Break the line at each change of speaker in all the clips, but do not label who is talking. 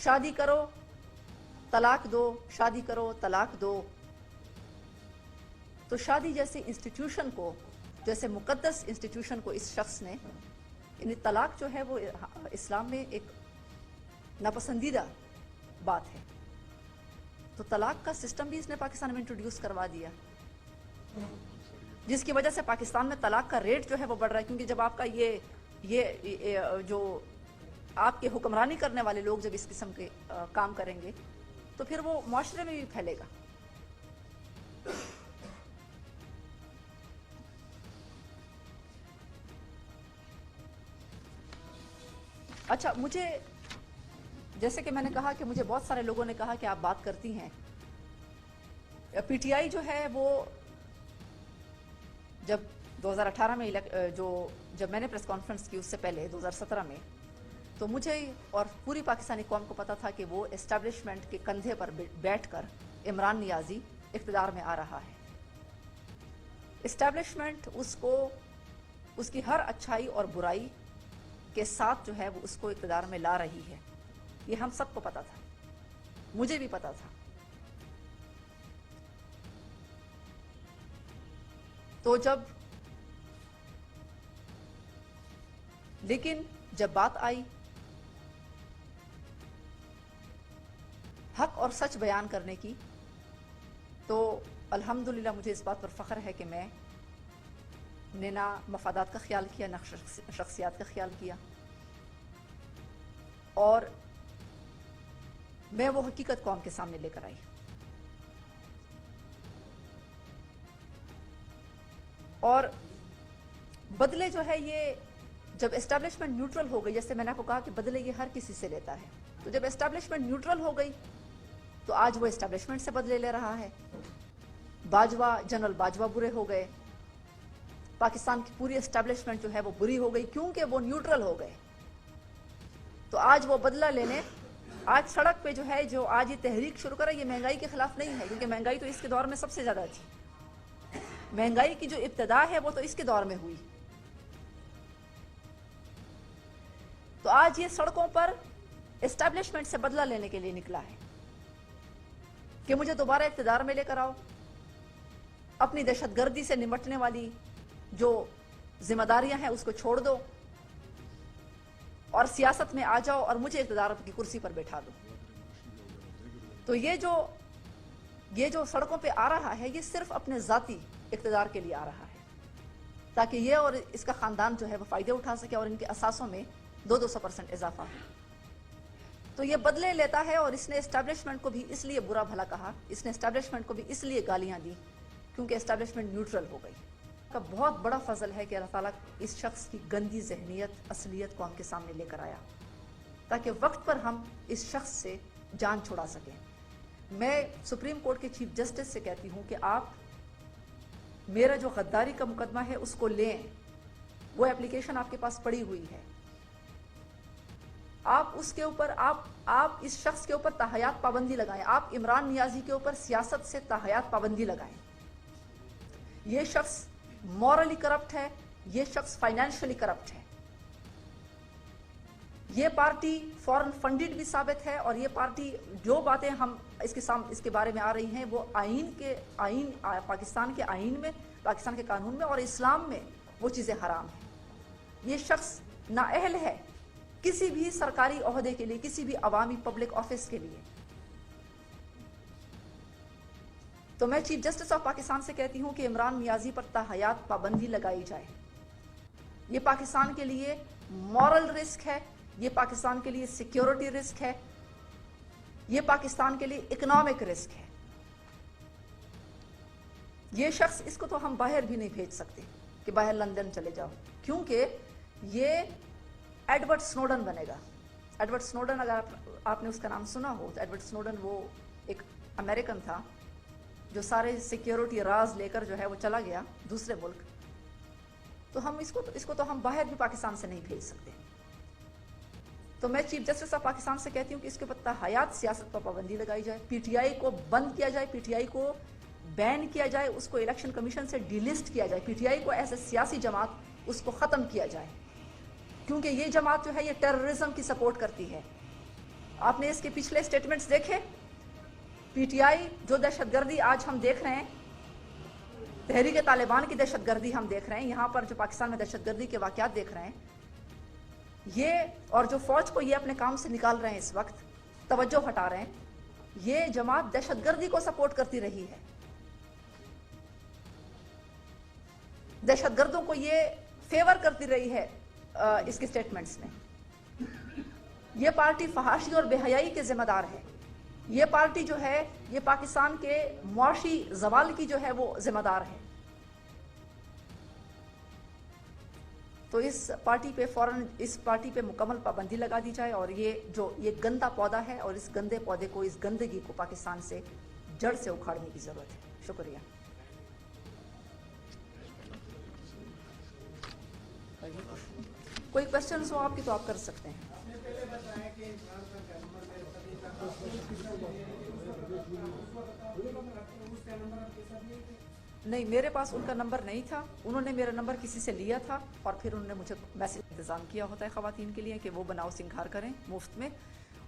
شادی کرو طلاق دو، شادی کرو طلاق دو. تو شادی جیسے انسٹیٹیوشن کو، جیسے مقدس انسٹیٹیوشن کو اس شخص نے، یعنی طلاق جو ہے وہ اسلام میں ایک ناپسندیدہ بات ہے، تو طلاق کا سسٹم بھی اس نے پاکستان میں انٹروڈیوس کروا دیا، جس کی وجہ سے پاکستان میں طلاق کا ریٹ جو ہے وہ بڑھ رہا ہے. کیونکہ جب آپ کا یہ جو آپ کے حکمرانی کرنے والے لوگ جب اس قسم کے کام کریں گے تو پھر وہ معاشرے میں بھی پھیلے گا. اچھا، مجھے جیسے کہ میں نے کہا کہ مجھے بہت سارے لوگوں نے کہا کہ آپ بات کرتی ہیں. پی ٹی آئی جو ہے وہ جب 2018 میں جب میں نے پریس کانفرنس کی اس سے پہلے 2017 میں، تو مجھے اور پوری پاکستانی قوم کو پتا تھا کہ وہ اسٹیبلشمنٹ کے کندھے پر بیٹھ کر عمران نیازی اقتدار میں آ رہا ہے. اسٹیبلشمنٹ اس کی ہر اچھائی اور برائی کے ساتھ جو ہے وہ اس کو اقتدار میں لا رہی ہے. یہ ہم سب کو پتا تھا، مجھے بھی پتا تھا. تو لیکن جب بات آئی حق اور سچ بیان کرنے کی، تو الحمدللہ مجھے اس بات پر فخر ہے کہ میں نے نہ مفادات کا خیال کیا، نہ شخصیات کا خیال کیا، اور میں وہ حقیقت قوم کے سامنے لے کر آئی. اور بدلے جو ہے یہ جب اسٹیبلشمنٹ نیوٹرل ہو گئی، جیسے میں نے آپ کو کہا کہ بدلے یہ ہر کسی سے لیتا ہے، تو جب اسٹیبلشمنٹ نیوٹرل ہو گئی تو آج وہ اسٹیبلشمنٹ سے بدلے لے رہا ہے. جنرل باجوہ برے ہو گئے، پاکستان کی پوری اسٹیبلشمنٹ جو ہے وہ بری ہو گئی کیونکہ وہ نیوٹرل ہو گئے. تو آج وہ بدلہ لینے، آج سڑک پہ جو ہے جو آج یہ تحریک شروع کرا، یہ مہنگائی کے خلاف نہیں ہے، کیونکہ مہنگائی تو اس کے دور میں سب سے زیادہ تھی. مہنگائی کی جو ابتدا ہے وہ تو اس کے دور میں ہوئی. تو آج یہ سڑکوں پر اسٹیبلشمنٹ سے بدلہ لینے کے لیے نکلا ہے کہ مجھے دوبارہ اقتدار میں لے کر آؤ، اپنی دہشت گردی سے نمٹنے والی جو ذمہ داریاں ہیں اس کو چھوڑ دو اور سیاست میں آ جاؤ اور مجھے اقتدار کی کرسی پر بیٹھا دو. تو یہ جو سڑکوں پہ آ رہا ہے یہ صرف اپنے ذاتی اقتدار کے لیے آ رہا ہے، تاکہ یہ اور اس کا خاندان جو ہے وہ فائدے اٹھا سکے اور ان کے اثاثوں میں 200% اضافہ ہو. تو یہ بدلے لیتا ہے، اور اس نے اسٹیبلشمنٹ کو بھی اس لیے برا بھلا کہا، اس نے اسٹیبلشمنٹ کو بھی اس لیے گالیاں دی کیونکہ اسٹیبلشمنٹ نیوٹرل ہو گئی. کا بہت بڑا فضل ہے کہ اللہ تعالیٰ اس شخص کی گندی ذہنیت، اصلیت قوم کے سامنے لے کر آیا تاکہ وقت پر ہم اس شخص سے جان چھڑا سکیں. میں سپریم کورٹ کے چیف جسٹس سے کہتی ہوں کہ آپ میرا جو غداری کا مقدمہ ہے اس کو لیں، وہ اپلیکیشن آپ کے پاس پڑی ہوئی ہے. آپ اس کے اوپر آپ اس شخص کے اوپر تاحیات پابندی لگائیں، آپ عمران نیازی کے اوپر سیاست سے تاحیات پابندی لگائیں. یہ شخص مورلی کرپٹ ہے، یہ شخص فائنینشلی کرپٹ ہے، یہ پارٹی فورن فنڈڈ بھی ثابت ہے، اور یہ پارٹی جو باتیں ہم اس کے بارے میں آ رہی ہیں وہ پاکستان کے آئین میں، پاکستان کے قانون میں اور اسلام میں وہ چیزیں حرام ہیں. یہ شخص نااہل ہے کسی بھی سرکاری عہدے کے لیے، کسی بھی عوامی پبلک آفس کے لیے. تو میں چیف جسٹس آف پاکستان سے کہتی ہوں کہ عمران نیازی پر تاحیات پابندی لگائی جائے. یہ پاکستان کے لیے مورل رسک ہے، یہ پاکستان کے لیے سیکیورٹی رسک ہے، یہ پاکستان کے لیے اکنامک رسک ہے. یہ شخص، اس کو تو ہم باہر بھی نہیں بھیج سکتے کہ باہر لندن چلے جاؤ، کیونکہ یہ ایڈورڈ سنوڈن بنے گا. ایڈورڈ سنوڈن، اگر آپ نے اس کا نام سنا ہو تو ایڈورڈ سنوڈن وہ ایک امریکن تھا جو سارے سیکیورٹی راز لے کر جو ہے وہ چلا گیا دوسرے ملک. تو ہم اس کو تو ہم باہر بھی پاکستان سے نہیں بھیج سکتے. تو میں چیف جسٹس آف پاکستان سے کہتی ہوں کہ اس کے اوپر تاحیات سیاست پر پابندی لگائی جائے، پی ٹی آئی کو بند کیا جائے، پی ٹی آئی کو بین کیا جائے، اس کو الیکشن کمیشن سے ڈی لسٹ کیا جائے، پی ٹی آئی کو ایز اے سیاسی جماعت اس کو ختم کیا جائے، کیونکہ یہ جماعت جو ہے یہ ٹیررزم کی سپورٹ کرتی ہے. آپ نے اس کے پچھلے سٹیٹمنٹس دیکھے. پی ٹی آئی جو دہشت گردی آج ہم دیکھ رہے ہیں, تحریک طالبان کی دہشت گردی ہم دیکھ رہے ہیں, یہاں پر جو پاکستان میں دہشت گردی کے واقعات دیکھ رہے ہیں, یہ اور جو فوج کو یہ اپنے کام سے نکال رہے ہیں, اس وقت توجہ ہٹا رہے ہیں, یہ جماعت دہشت گردی کو سپورٹ کرتی رہی ہے. دہشت گردوں کو یہ فیور کرتی رہی ہے اس کے سٹیٹمنٹس میں. یہ پارٹی فحاشی اور بے حیائی کے ذمہ دار ہے. یہ پارٹی جو ہے یہ پاکستان کے معاشی زوال کی جو ہے وہ ذمہ دار ہے. تو اس پارٹی پہ فوراً اس پارٹی پہ مکمل پابندی لگا دی جائے, اور یہ گندا پودا ہے, اور اس گندے پودے کو, اس گندگی کو پاکستان سے جڑ سے اکھاڑنے کی ضرورت ہے. شکریہ. کوئی کوشچنز ہو آپ کی تو آپ کر سکتے ہیں. نہیں, میرے پاس ان کا نمبر نہیں تھا. انہوں نے میرا نمبر کسی سے لیا تھا, اور پھر انہوں نے مجھے میسج انتظام کیا ہوتا ہے خواتین کے لیے کہ وہ بناؤ سنگھار کریں مفت میں,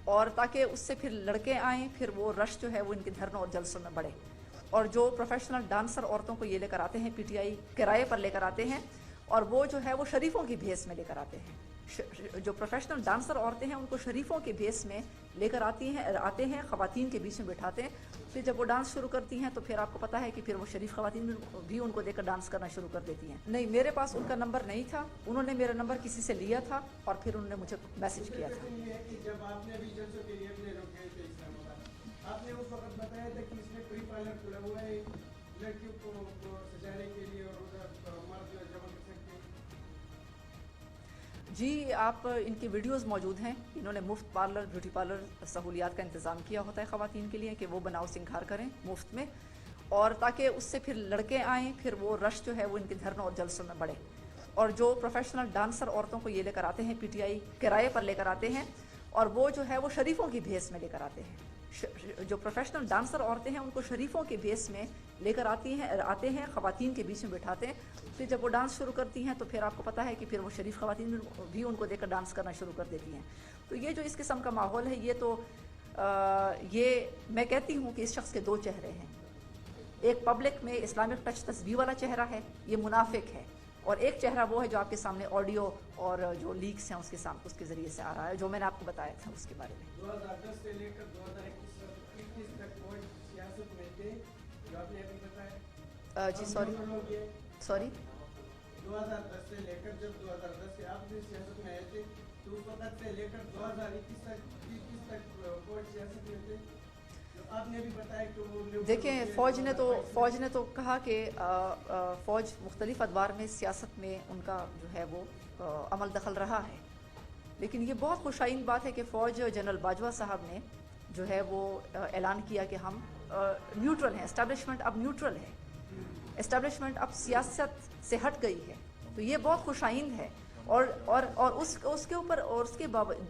اور تاکہ اس سے پھر لڑکے آئیں, پھر وہ رش جو ہے وہ ان کے دھرنوں اور جلسوں میں بڑھے. اور جو پروفیشنل ڈانسر عورتوں کو یہ لے کر آتے ہیں, پی ٹی آئی کرائے پر لے کر آتے ہیں, اور وہ جو ہے وہ شریفوں کی بھیس میں لے کر آتے ہیں. جو پروفیشنل ڈانسر عورتیں ہیں ان کو شریفوں کے بھیس میں لے کر آتے ہیں, خواتین کے بیچ میں بٹھاتے ہیں. پھر جب وہ ڈانس شروع کرتی ہیں تو پھر آپ کو پتہ ہے کہ پھر وہ شریف خواتین بھی ان کو دے کر ڈانس کرنا شروع کر دیتی ہیں. نہیں, میرے پاس ان کا نمبر نہیں تھا. انہوں نے میرا نمبر کسی سے لیا تھا, اور پھر انہوں نے مجھے میسج کیا تھا.
جب آپ نے بھی جلسوں کے لیے اپنے لوگ گئے تھے اسلام آباد, آپ نے اس وقت بتایا تھا کہ اس میں پری پارلر کھلا ہوا ہے لڑکیوں کو سجانے کے لیے, اور مرد جمع کر سکتے ہیں.
جی, آپ ان کی ویڈیوز موجود ہیں. انہوں نے مفت پارلر, بیوٹی پارلر سہولیات کا انتظام کیا ہوتا ہے خواتین کے لیے کہ وہ بناؤ سنگھار کریں مفت میں, اور تاکہ اس سے پھر لڑکے آئیں, پھر وہ رش جو ہے وہ ان کے دھرنوں اور جلسوں میں بڑھے. اور جو پروفیشنل ڈانسر عورتوں کو یہ لے کر آتے ہیں, پی ٹی آئی کرائے پر لے کر آتے ہیں, اور وہ جو ہے وہ شریفوں کی بھیس میں لے کر آتے ہیں. جو پروفیشنل ڈانسر عورتیں ہیں ان کو شریفوں کے بھیس میں لے کر آتے ہیں, خواتین کے بیچ میں بٹھاتے ہیں. پھر جب وہ ڈانس شروع کرتی ہیں تو پھر آپ کو پتہ ہے کہ پھر وہ شریف خواتین بھی ان کو دے کر ڈانس کرنا شروع کر دیتی ہیں. تو یہ جو اس قسم کا ماحول ہے, یہ تو یہ میں کہتی ہوں کہ اس شخص کے دو چہرے ہیں. ایک پبلک میں اسلامک ٹچ تصویر والا چہرہ ہے, یہ منافق ہے, اور ایک چہرہ وہ ہے جو آپ کے سامنے آڈیو اور جو لیکس ہیں اس کے ذریعے سے آ رہا ہے, جو میں نے آپ کو بتایا تھا اس کے بارے میں.
2010 سے لے کر 2021 تک وہ سیاست میں تھے, جو آپ نے ابھی بتایا.
جی سوری
2010 سے لے کر جب 2010 سے آپ بھی سیاست میں آئے تھے, تو اس وقت سے لے کر 2021 تک وہ سیاست میں تھے. آپ نے بھی بتایا کہ وہ
دیکھیں, فوج نے تو کہا کہ فوج مختلف ادوار میں سیاست میں ان کا جو ہے وہ عمل دخل رہا ہے. لیکن یہ بہت خوشائن بات ہے کہ فوج جنرل باجوہ صاحب نے جو ہے وہ اعلان کیا کہ ہم نیوٹرل ہیں, اسٹیبلشمنٹ اب نیوٹرل ہے, اسٹیبلشمنٹ اب سیاست سے ہٹ گئی ہے. تو یہ بہت خوشائن ہے. اور اس کے اوپر اور اس کے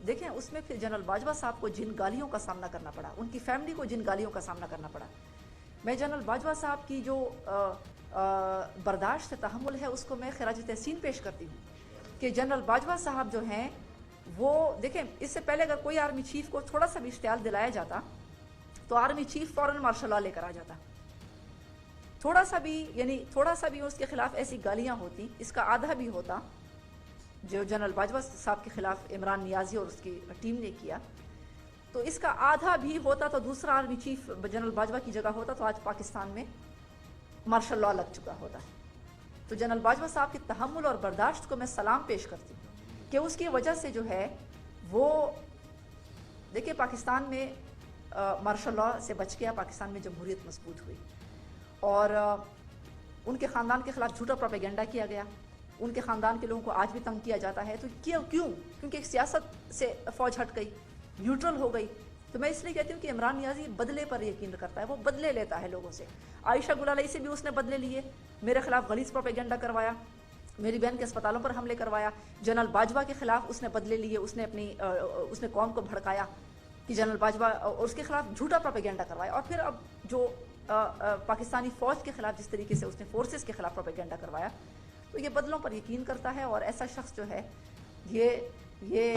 دیکھیں, اس میں پھر جنرل باجوہ صاحب کو جن گالیوں کا سامنا کرنا پڑا, ان کی فیملی کو جن گالیوں کا سامنا کرنا پڑا, میں جنرل باجوہ صاحب کی جو برداشت تحمل ہے اس کو میں خراج تحسین پیش کرتی ہوں کہ جنرل باجوہ صاحب جو ہیں وہ دیکھیں, اس سے پہلے اگر کوئی آرمی چیف کو تھوڑا سا بھی اشتعال دلایا جاتا تو آرمی چیف فوراً مارشل لا لے کر آ جاتا. تھوڑا سا بھی اس کے خلاف ایسی گالیاں ہوتی, اس کا آدھا بھی ہوتا جو جنرل باجوہ صاحب کے خلاف عمران نیازی اور اس کی ٹیم نے کیا, تو اس کا آدھا بھی ہوتا تو دوسرا آرمی چیف جنرل باجوہ کی جگہ ہوتا تو آج پاکستان میں مارشل لا لگ چکا ہوتا. تو جنرل باجوہ صاحب کی تحمل اور برداشت کو میں سلام پیش کرتی ہوں کہ اس کی وجہ سے جو ہے وہ دیکھیں پاکستان میں مارشل لا سے بچ گیا, پاکستان میں جمہوریت مضبوط ہوئی, اور ان کے خاندان کے خلاف جھوٹا پروپیگنڈا کیا گیا. ان کے خاندان کے لوگوں کو آج بھی تنگ کیا جاتا ہے. تو کیونکہ ایک سیاست سے فوج ہٹ گئی, نیوٹرل ہو گئی. تو میں اس لیے کہتی ہوں کہ عمران نیازی بدلے پر یقین کرتا ہے, وہ بدلے لیتا ہے لوگوں سے. عائشہ گل علیہ سے بھی اس نے بدلے لیے, میرے خلاف غلیظ پروپیگنڈا کروایا, میری بہن کے اسپتالوں پر حملے کروایا. جنرل باجوہ کے خلاف اس نے بدلے لیے, اس نے قوم کو بھڑکایا کہ جنرل باجوہ, اور اس کے خلاف جھوٹا پروپیگنڈا کروایا. اور پھر اب جو پاکستانی فوج کے خلاف جس طریقے سے اس نے فورسز کے خلاف پروپیگنڈا کروایا, تو یہ بدلوں پر یقین کرتا ہے. اور ایسا شخص جو ہے یہ